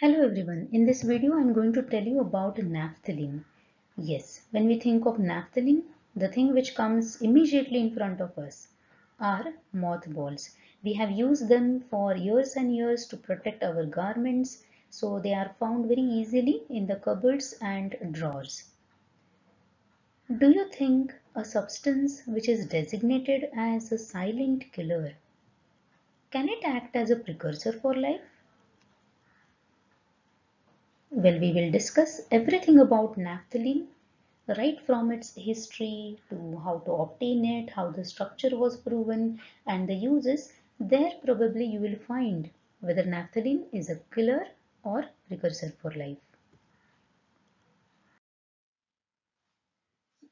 Hello everyone, in this video I am going to tell you about naphthalene. Yes, when we think of naphthalene, the thing which comes immediately in front of us are mothballs. We have used them for years and years to protect our garments, so they are found very easily in the cupboards and drawers. Do you think a substance which is designated as a silent killer, can it act as a precursor for life? Well, we will discuss everything about naphthalene, right from its history to how to obtain it, how the structure was proven, and the uses. There probably you will find whether naphthalene is a killer or precursor for life.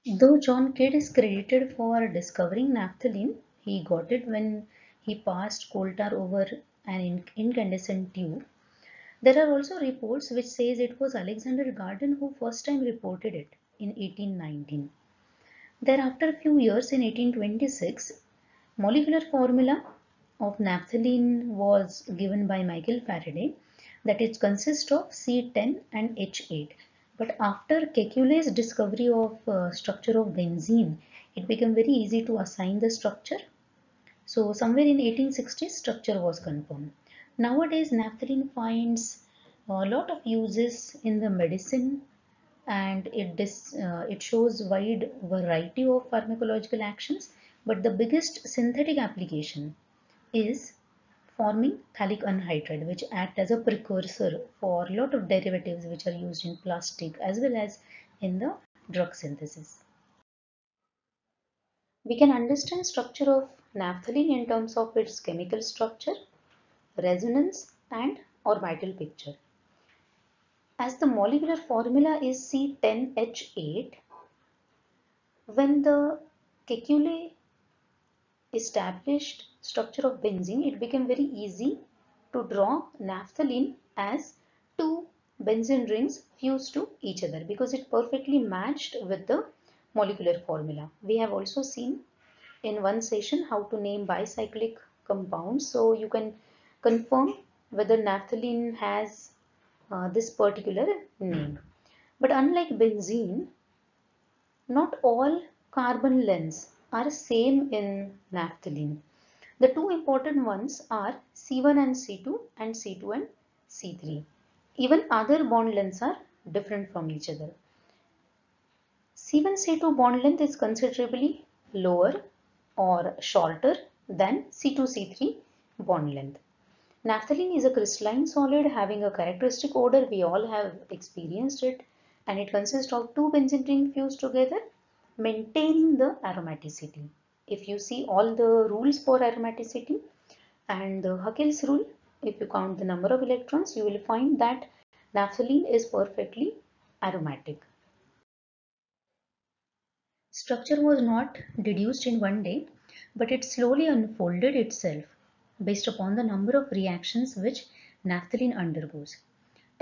Though John Kidd is credited for discovering naphthalene, he got it when he passed coal tar over an incandescent tube. There are also reports which says it was Alexander Garden who first time reported it in 1819. Thereafter, a few years in 1826, molecular formula of naphthalene was given by Michael Faraday, that it consists of C10 and H8. But after Kekule's discovery of structure of benzene, it became very easy to assign the structure. So somewhere in 1860s, structure was confirmed. Nowadays, naphthalene finds a lot of uses in the medicine, and it shows wide variety of pharmacological actions, but the biggest synthetic application is forming phthalic anhydride, which act as a precursor for a lot of derivatives which are used in plastic as well as in the drug synthesis. We can understand structure of naphthalene in terms of its chemical structure, resonance and orbital picture. As the molecular formula is C10H8, when the Kekule established structure of benzene, it became very easy to draw naphthalene as two benzene rings fused to each other because it perfectly matched with the molecular formula. We have also seen in one session how to name bicyclic compounds, so you can confirm whether naphthalene has this particular name. But unlike benzene, not all carbon lengths are same in naphthalene. The two important ones are C1 and C2 and C2 and C3. Even other bond lengths are different from each other. C1-C2 bond length is considerably lower or shorter than C2-C3 bond length. Naphthalene is a crystalline solid having a characteristic odor. We all have experienced it, and it consists of two benzene rings fused together, maintaining the aromaticity. If you see all the rules for aromaticity and the Huckel's rule, if you count the number of electrons, you will find that naphthalene is perfectly aromatic. Structure was not deduced in one day, but it slowly unfolded itself based upon the number of reactions which naphthalene undergoes.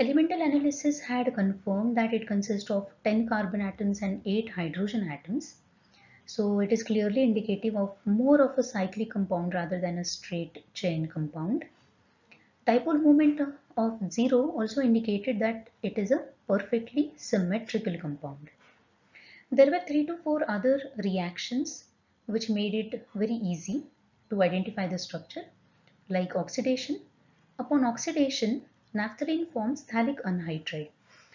Elemental analysis had confirmed that it consists of 10 carbon atoms and 8 hydrogen atoms. So it is clearly indicative of more of a cyclic compound rather than a straight chain compound. Dipole moment of 0 also indicated that it is a perfectly symmetrical compound. There were 3 to 4 other reactions which made it very easy to identify the structure, like oxidation. Upon oxidation, naphthalene forms phthalic anhydride.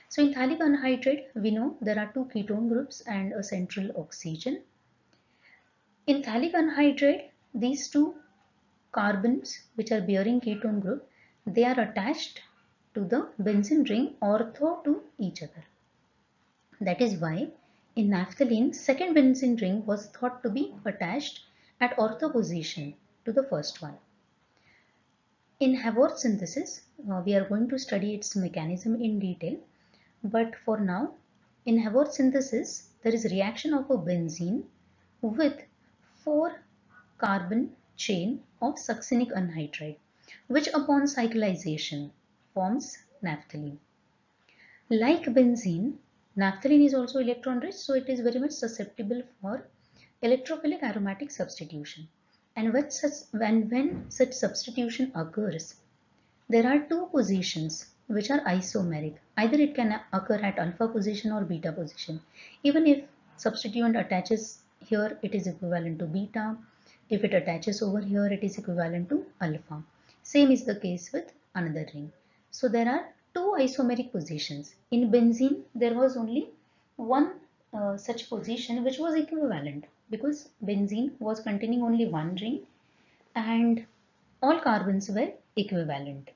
So in phthalic anhydride, we know there are two ketone groups and a central oxygen. In phthalic anhydride, these two carbons which are bearing ketone group, they are attached to the benzene ring ortho to each other. That is why in naphthalene, second benzene ring was thought to be attached at ortho position to the first one. In Haworth synthesis, we are going to study its mechanism in detail, but for now, in Haworth synthesis, there is reaction of a benzene with 4 carbon chain of succinic anhydride, which upon cyclization forms naphthalene. Like benzene, naphthalene is also electron rich, so it is very much susceptible for electrophilic aromatic substitution. And when such substitution occurs, there are two positions which are isomeric. Either it can occur at alpha position or beta position. Even if substituent attaches here, it is equivalent to beta. If it attaches over here, it is equivalent to alpha. Same is the case with another ring. So there are two isomeric positions. In benzene, there was only one such position which was equivalent, because benzene was containing only one ring and all carbons were equivalent.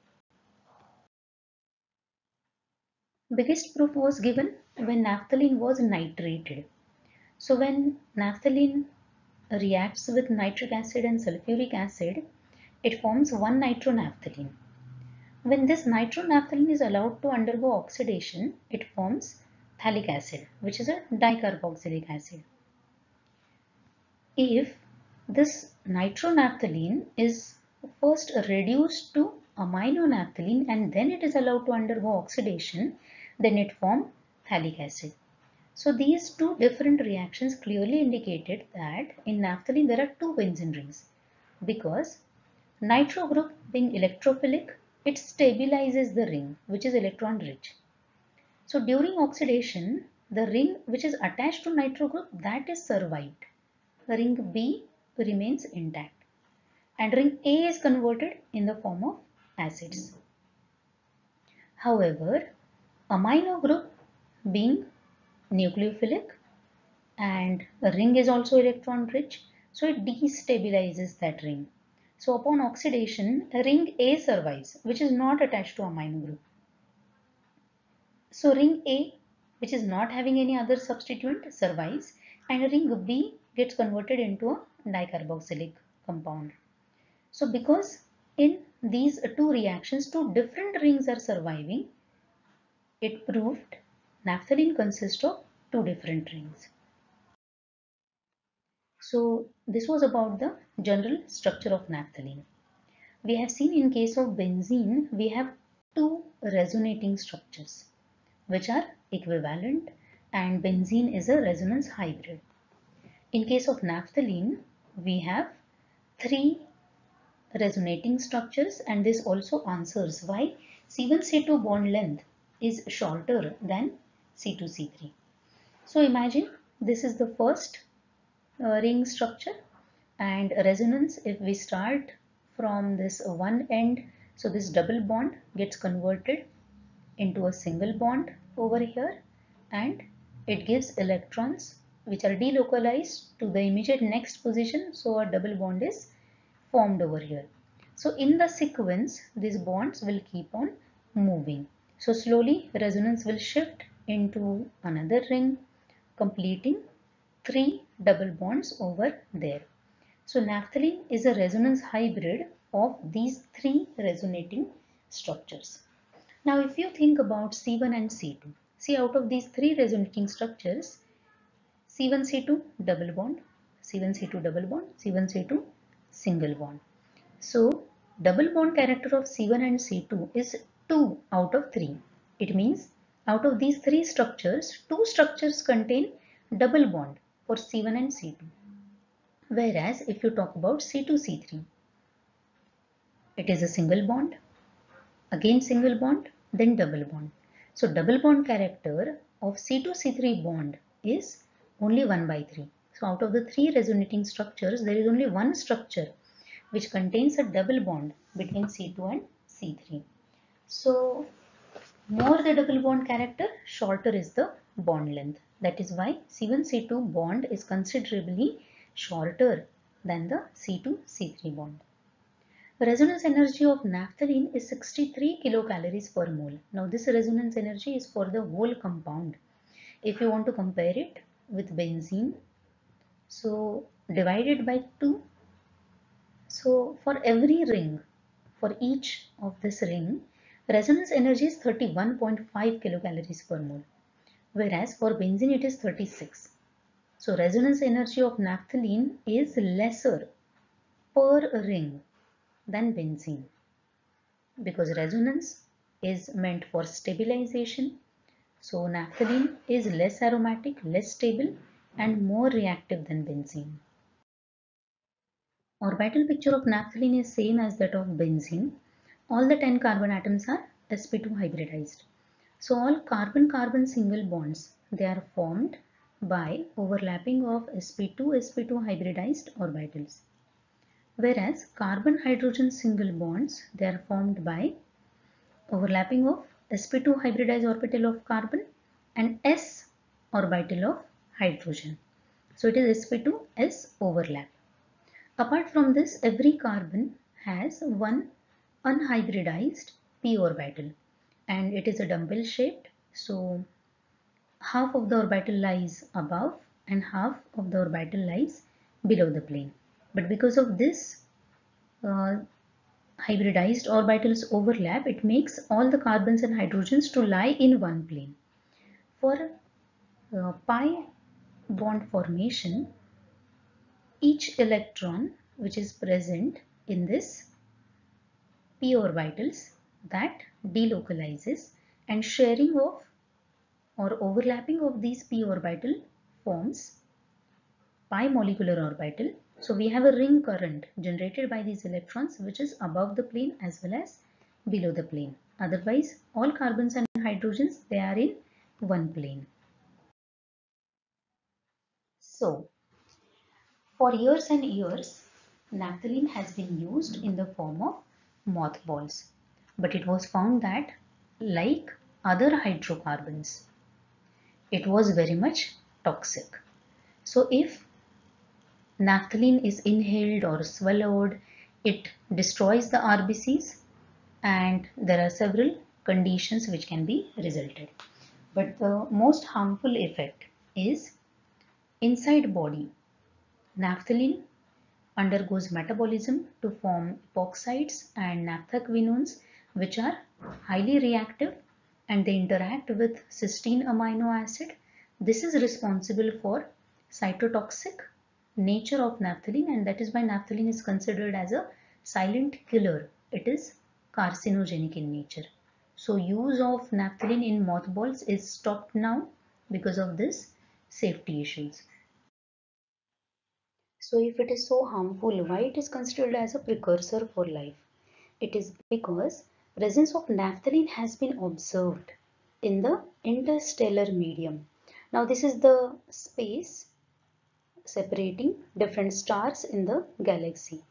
Biggest proof was given when naphthalene was nitrated. So when naphthalene reacts with nitric acid and sulfuric acid, it forms one nitronaphthalene. When this nitronaphthalene is allowed to undergo oxidation, it forms phthalic acid, which is a dicarboxylic acid. If this nitronaphthalene is first reduced to aminonaphthalene and then it is allowed to undergo oxidation, then it forms phthalic acid. So these two different reactions clearly indicated that in naphthalene there are two benzene rings, because nitro group being electrophilic, it stabilizes the ring which is electron rich. So during oxidation, the ring which is attached to nitro group, that is survived. The ring B remains intact and ring A is converted in the form of acids. However, amino group being nucleophilic and the ring is also electron rich, so it destabilizes that ring. So upon oxidation, ring A survives, which is not attached to amino group. So ring A, which is not having any other substituent, survives, and ring B gets converted into a dicarboxylic compound. So because in these two reactions, two different rings are surviving, it proved naphthalene consists of two different rings. So this was about the general structure of naphthalene. We have seen in case of benzene, we have two resonating structures which are equivalent, and benzene is a resonance hybrid. In case of naphthalene, we have three resonating structures, and this also answers why C1C2 bond length is shorter than C2C3. So imagine this is the first ring structure, and resonance, if we start from this one end, so this double bond gets converted into a single bond over here, and it gives electrons which are delocalized to the immediate next position, so a double bond is formed over here. So in the sequence, these bonds will keep on moving. So slowly resonance will shift into another ring, completing three double bonds over there. So naphthalene is a resonance hybrid of these three resonating structures. Now if you think about C1 and C2, see, out of these three resonating structures, C1C2 double bond, C1C2 double bond, C1C2 single bond. So double bond character of C1 and C2 is 2 out of 3. It means out of these three structures, two structures contain double bond for C1 and C2. Whereas if you talk about C2C3, it is a single bond, again single bond, then double bond. So double bond character of C2C3 bond is only 1 by 3. So out of the three resonating structures, there is only one structure which contains a double bond between C2 and C3. So more the double bond character, shorter is the bond length. That is why C1C2 bond is considerably shorter than the C2C3 bond. Resonance energy of naphthalene is 63 kilocalories per mole. Now this resonance energy is for the whole compound. If you want to compare it with benzene, so divided by 2. So for every ring, for each of this ring, resonance energy is 31.5 kilocalories per mole. Whereas for benzene it is 36. So resonance energy of naphthalene is lesser per ring than benzene, because resonance is meant for stabilization. So naphthalene is less aromatic, less stable and more reactive than benzene. Orbital picture of naphthalene is same as that of benzene. all the 10 carbon atoms are sp2 hybridized. So all carbon-carbon single bonds, they are formed by overlapping of sp2 hybridized orbitals. Whereas carbon-hydrogen single bonds, they are formed by overlapping of sp2 hybridized orbital of carbon and s orbital of hydrogen. So it is sp2 s overlap. Apart from this, every carbon has one unhybridized p orbital and it is a dumbbell shaped. So half of the orbital lies above and half of the orbital lies below the plane. But because of this uh, hybridized orbitals overlap, it makes all the carbons and hydrogens to lie in one plane. For pi bond formation, each electron which is present in this p orbitals that delocalizes, and sharing of or overlapping of these p orbital forms pi molecular orbital. So we have a ring current generated by these electrons which is above the plane as well as below the plane. Otherwise, all carbons and hydrogens, they are in one plane. So for years and years, naphthalene has been used in the form of mothballs. But it was found that, like other hydrocarbons, it was very much toxic. So if naphthalene is inhaled or swallowed, it destroys the RBCs and there are several conditions which can be resulted. But the most harmful effect is inside body. Naphthalene undergoes metabolism to form epoxides and naphthaquinones which are highly reactive and they interact with cysteine amino acid. This is responsible for cytotoxic nature of naphthalene and that is why naphthalene is considered as a silent killer. It is carcinogenic in nature. So use of naphthalene in mothballs is stopped now because of this safety issues. So if it is so harmful, why it is considered as a precursor for life? It is because presence of naphthalene has been observed in the interstellar medium. Now this is the space separating different stars in the galaxy.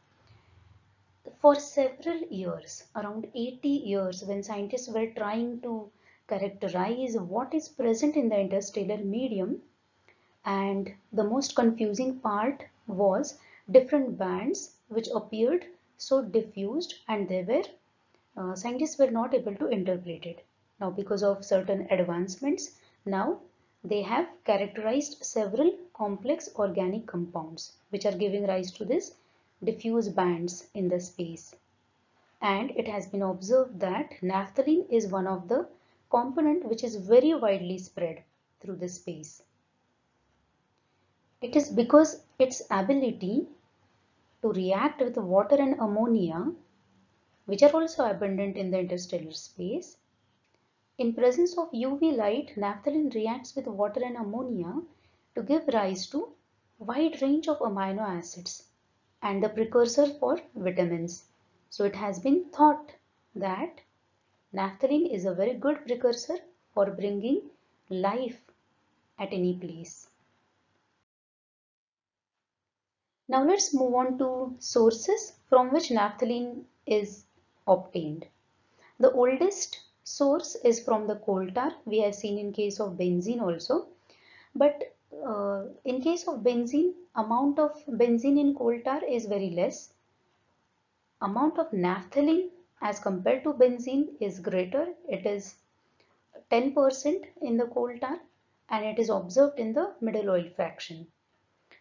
For several years, around 80 years, when scientists were trying to characterize what is present in the interstellar medium, and the most confusing part was different bands which appeared so diffused and they were scientists were not able to interpret it. Now because of certain advancements, now they have characterized several complex organic compounds which are giving rise to this diffuse bands in the space. And it has been observed that naphthalene is one of the component which is very widely spread through the space. It is because its ability to react with water and ammonia, which are also abundant in the interstellar space. In presence of UV light, naphthalene reacts with water and ammonia to give rise to wide range of amino acids and the precursor for vitamins. So it has been thought that naphthalene is a very good precursor for bringing life at any place. Now let's move on to sources from which naphthalene is obtained. The oldest source is from the coal tar. We have seen in case of benzene also. But in case of benzene, amount of benzene in coal tar is very less. Amount of naphthalene as compared to benzene is greater. It is 10% in the coal tar and it is observed in the middle oil fraction.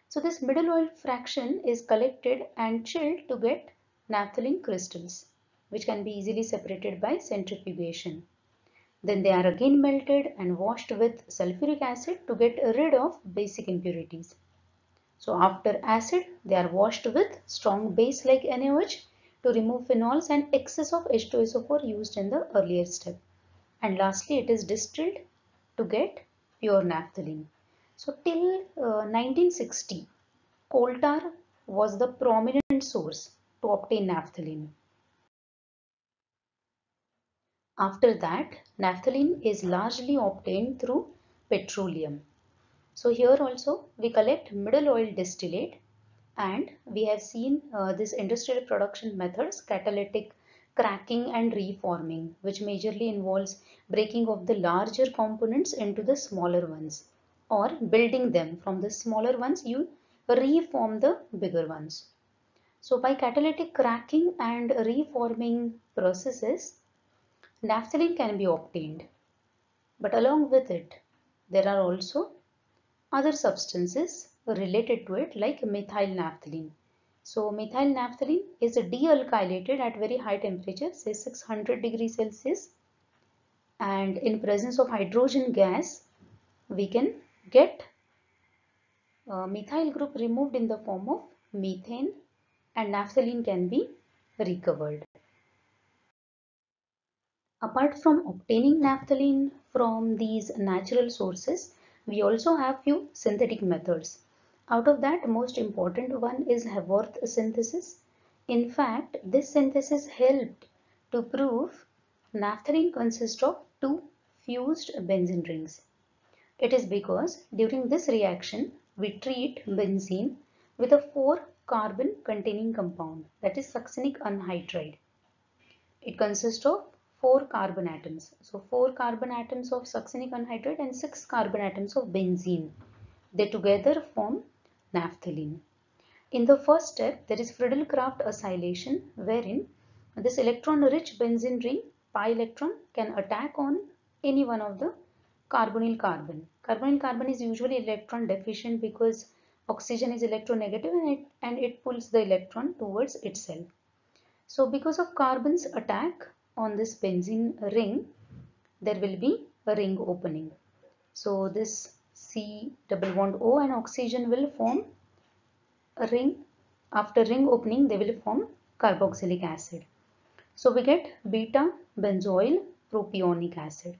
So this middle oil fraction is collected and chilled to get naphthalene crystals, which can be easily separated by centrifugation. Then they are again melted and washed with sulfuric acid to get rid of basic impurities. So after acid, they are washed with strong base like NaOH to remove phenols and excess of H2SO4 used in the earlier step. And lastly, it is distilled to get pure naphthalene. So till 1960, coal tar was the prominent source to obtain naphthalene. After that, naphthalene is largely obtained through petroleum. So here also we collect middle oil distillate, and we have seen this industrial production methods, catalytic cracking and reforming, which majorly involves breaking of the larger components into the smaller ones, or building them from the smaller ones you reform the bigger ones. So by catalytic cracking and reforming processes, naphthalene can be obtained, but along with it there are also other substances related to it, like methyl naphthalene. So methyl naphthalene is dealkylated at very high temperature, say 600 degrees Celsius, and in presence of hydrogen gas we can get methyl group removed in the form of methane, and naphthalene can be recovered. Apart from obtaining naphthalene from these natural sources, we also have few synthetic methods. Out of that, most important one is Haworth synthesis. In fact, this synthesis helped to prove naphthalene consists of two fused benzene rings. It is because during this reaction, we treat benzene with a 4-carbon containing compound, that is succinic anhydride. It consists of 4 carbon atoms. So 4 carbon atoms of succinic anhydride and 6 carbon atoms of benzene. They together form naphthalene. In the first step, there is Friedel-Crafts acylation, wherein this electron-rich benzene ring, pi electron, can attack on any one of the carbonyl carbon. Carbonyl carbon is usually electron deficient because oxygen is electronegative, and it pulls the electron towards itself. So because of carbon's attack on this benzene ring, there will be a ring opening. So this C double bond O and oxygen will form a ring. After ring opening, they will form carboxylic acid. So we get beta benzoyl propionic acid.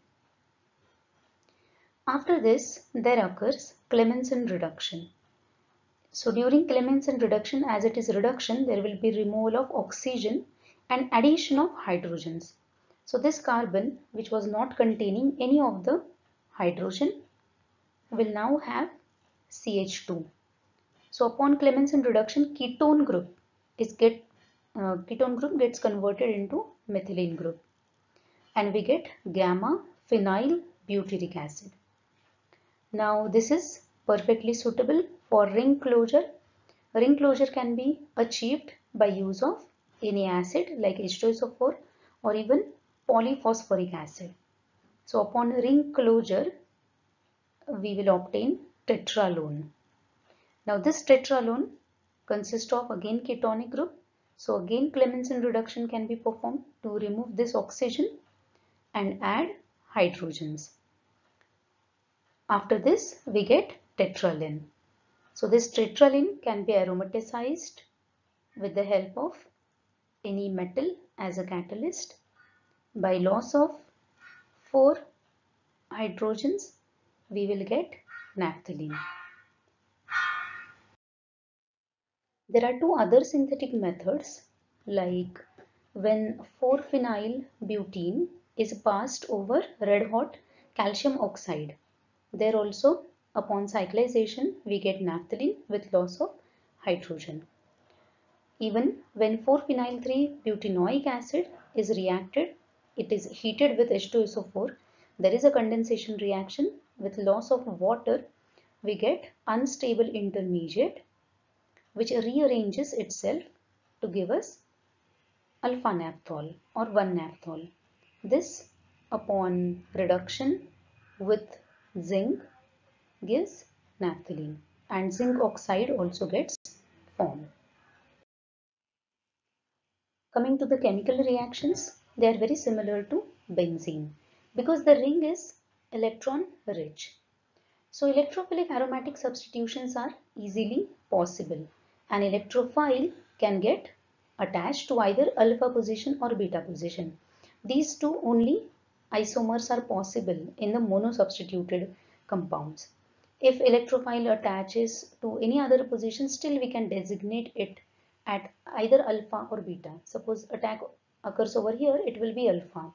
After this, there occurs Clemmensen reduction. So during Clemmensen reduction, as it is reduction, there will be removal of oxygen and addition of hydrogens. So this carbon, which was not containing any of the hydrogen, will now have CH2. So upon Clemmensen reduction, ketone group gets converted into methylene group, and we get gamma phenyl butyric acid. Now this is perfectly suitable for ring closure. Ring closure can be achieved by use of any acid like H2SO4 or even polyphosphoric acid. So upon ring closure, we will obtain tetralone. Now this tetralone consists of again ketonic group. So again Clemmensen reduction can be performed to remove this oxygen and add hydrogens. After this we get tetralene. So this tetralene can be aromatized with the help of any metal as a catalyst. By loss of 4 hydrogens, we will get naphthalene. There are two other synthetic methods, like when 4-phenyl butene is passed over red hot calcium oxide. There also, upon cyclization, we get naphthalene with loss of hydrogen. Even when 4-phenyl-3-butenoic acid is reacted, it is heated with H2SO4, there is a condensation reaction. With loss of water, we get unstable intermediate which rearranges itself to give us alpha naphthol or 1-naphthol. This, upon reduction with zinc, gives naphthalene, and zinc oxide also gets formed. Coming to the chemical reactions, they are very similar to benzene because the ring is electron rich. So electrophilic aromatic substitutions are easily possible. An electrophile can get attached to either alpha position or beta position. These two only isomers are possible in the monosubstituted compounds. If electrophile attaches to any other position, still we can designate it at either alpha or beta. Suppose attack occurs over here, it will be alpha.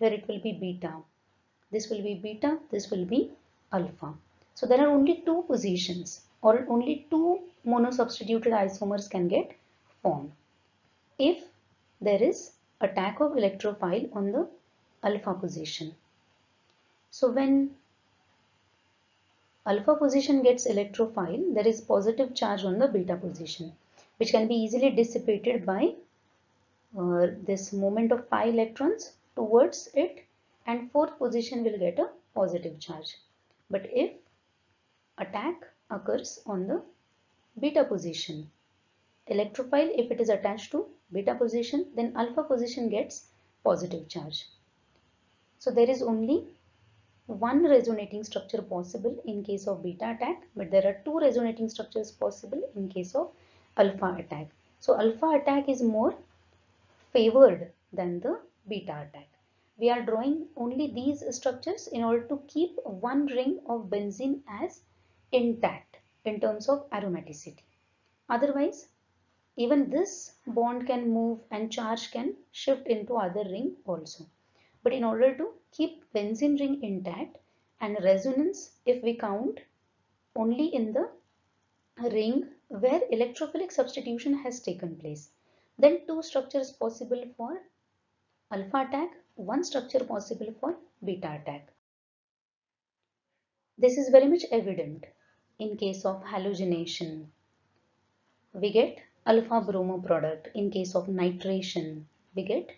where it will be beta. This will be beta, this will be alpha. So there are only two positions, or only two monosubstituted isomers can get formed if there is attack of electrophile on the alpha position. So when alpha position gets electrophile, there is positive charge on the beta position, which can be easily dissipated by this movement of pi electrons towards it, and fourth position will get a positive charge. But if attack occurs on the beta position, electrophile, if it is attached to beta position, then alpha position gets positive charge. So there is only one resonating structure possible in case of beta attack, but there are two resonating structures possible in case of alpha attack. So alpha attack is more favored than the beta attack. We are drawing only these structures in order to keep one ring of benzene as intact in terms of aromaticity. Otherwise, even this bond can move and charge can shift into other ring also. But in order to keep benzene ring intact and resonance, if we count only in the ring where electrophilic substitution has taken place, then two structures possible for alpha attack, one structure possible for beta attack. This is very much evident in case of halogenation. We get alpha bromo product. In case of nitration, we get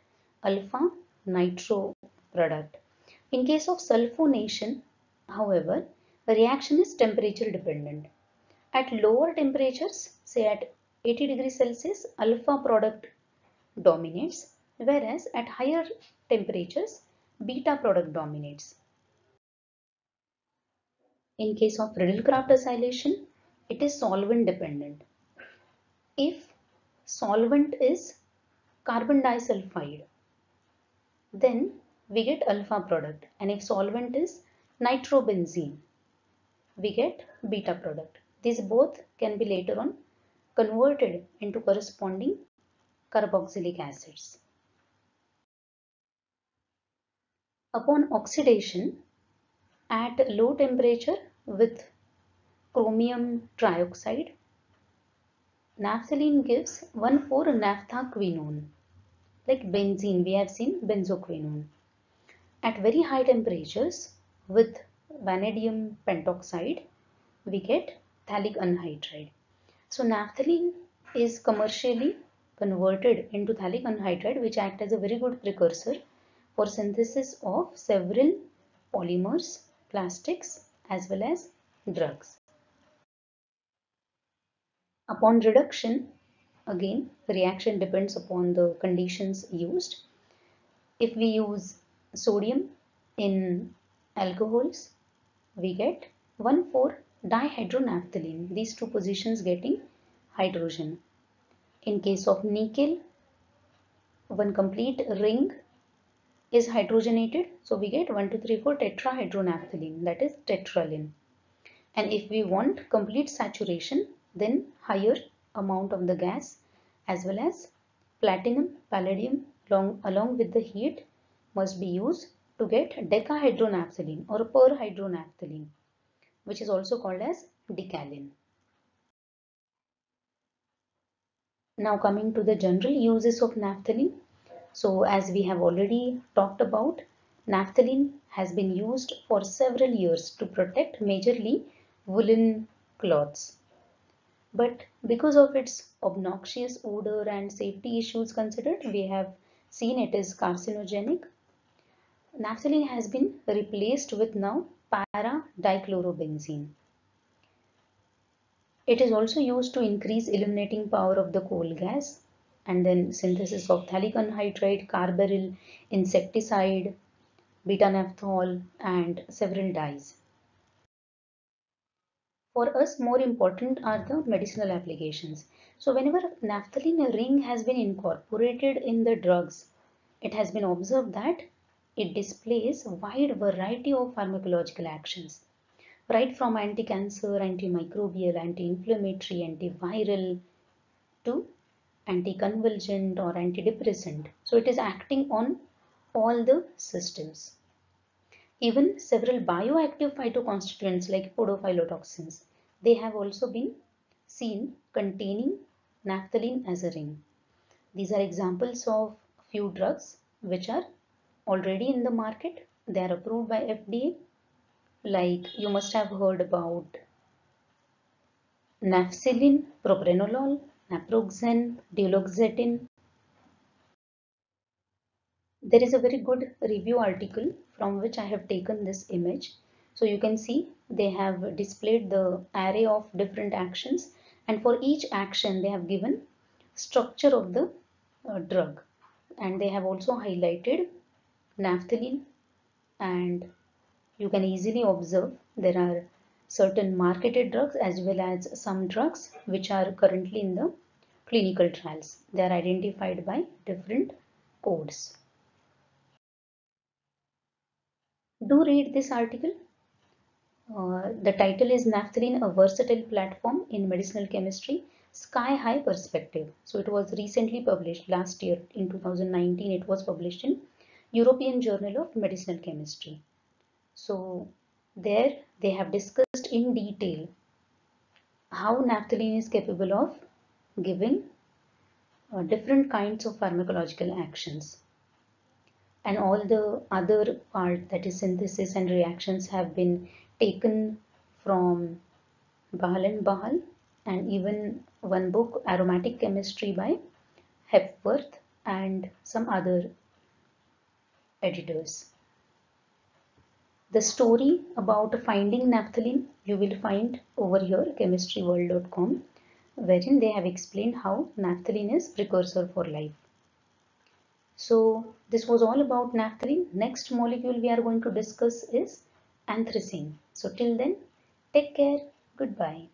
alpha nitro product. In case of sulfonation, however, the reaction is temperature dependent. At lower temperatures, say at 80 degrees Celsius, alpha product dominates, whereas at higher temperatures, beta product dominates. In case of Riddlecraft acylation, it is solvent dependent. If solvent is carbon disulfide, then we get alpha product, and if solvent is nitrobenzene, we get beta product. These both can be later on converted into corresponding carboxylic acids. Upon oxidation at low temperature with chromium trioxide, naphthalene gives 1,4-naphthaquinone. Like benzene, we have seen benzoquinone. At very high temperatures with vanadium pentoxide, we get phthalic anhydride. So naphthalene is commercially converted into phthalic anhydride, which act as a very good precursor for synthesis of several polymers, plastics as well as drugs. Upon reduction, again the reaction depends upon the conditions used. If we use sodium in alcohols, we get 1,4-dihydronaphthalene, these two positions getting hydrogen. In case of nickel, one complete ring is hydrogenated, so we get 1, 2, 3, 4 tetrahydronaphthalene, that is tetralin. And if we want complete saturation, then higher amount of the gas as well as platinum, palladium along with the heat must be used to get decahydronaphthalene or perhydronaphthalene, which is also called as decalin. Now coming to the general uses of naphthalene. So as we have already talked about, naphthalene has been used for several years to protect majorly woolen cloths. But because of its obnoxious odor and safety issues considered, we have seen it is carcinogenic. Naphthalene has been replaced with now para-dichlorobenzene. It is also used to increase illuminating power of the coal gas, and then synthesis of phthalic anhydride, carbaryl, insecticide, beta-naphthol and several dyes. For us, more important are the medicinal applications. So whenever naphthalene ring has been incorporated in the drugs, it has been observed that it displays a wide variety of pharmacological actions, right from anti-cancer, antimicrobial, anti-inflammatory, antiviral to anticonvulsant or antidepressant. So it is acting on all the systems. Even several bioactive phytoconstituents like podophytotoxins, they have also been seen containing naphthalene as a ring. These are examples of few drugs which are already in the market. They are approved by FDA. Like you must have heard about nafcillin, propranolol, naproxen, duloxetine. There is a very good review article from which I have taken this image. So you can see they have displayed the array of different actions, and for each action they have given structure of the drug, and they have also highlighted naphthalene, and you can easily observe there are certain marketed drugs as well as some drugs which are currently in the clinical trials. They are identified by different codes. Do read this article. The title is Naphthalene, a Versatile Platform in Medicinal Chemistry, Sky High Perspective. So it was recently published last year in 2019. It was published in European Journal of Medicinal Chemistry. So there they have discussed in detail how naphthalene is capable of giving different kinds of pharmacological actions. And all the other part, that is synthesis and reactions, have been taken from Bahal and Bahal, and even one book, Aromatic Chemistry by Hepworth, and some other editors. The story about finding naphthalene you will find over here, chemistryworld.com, wherein they have explained how naphthalene is precursor for life. So this was all about naphthalene. Next molecule we are going to discuss is anthracene. So till then, take care. Goodbye.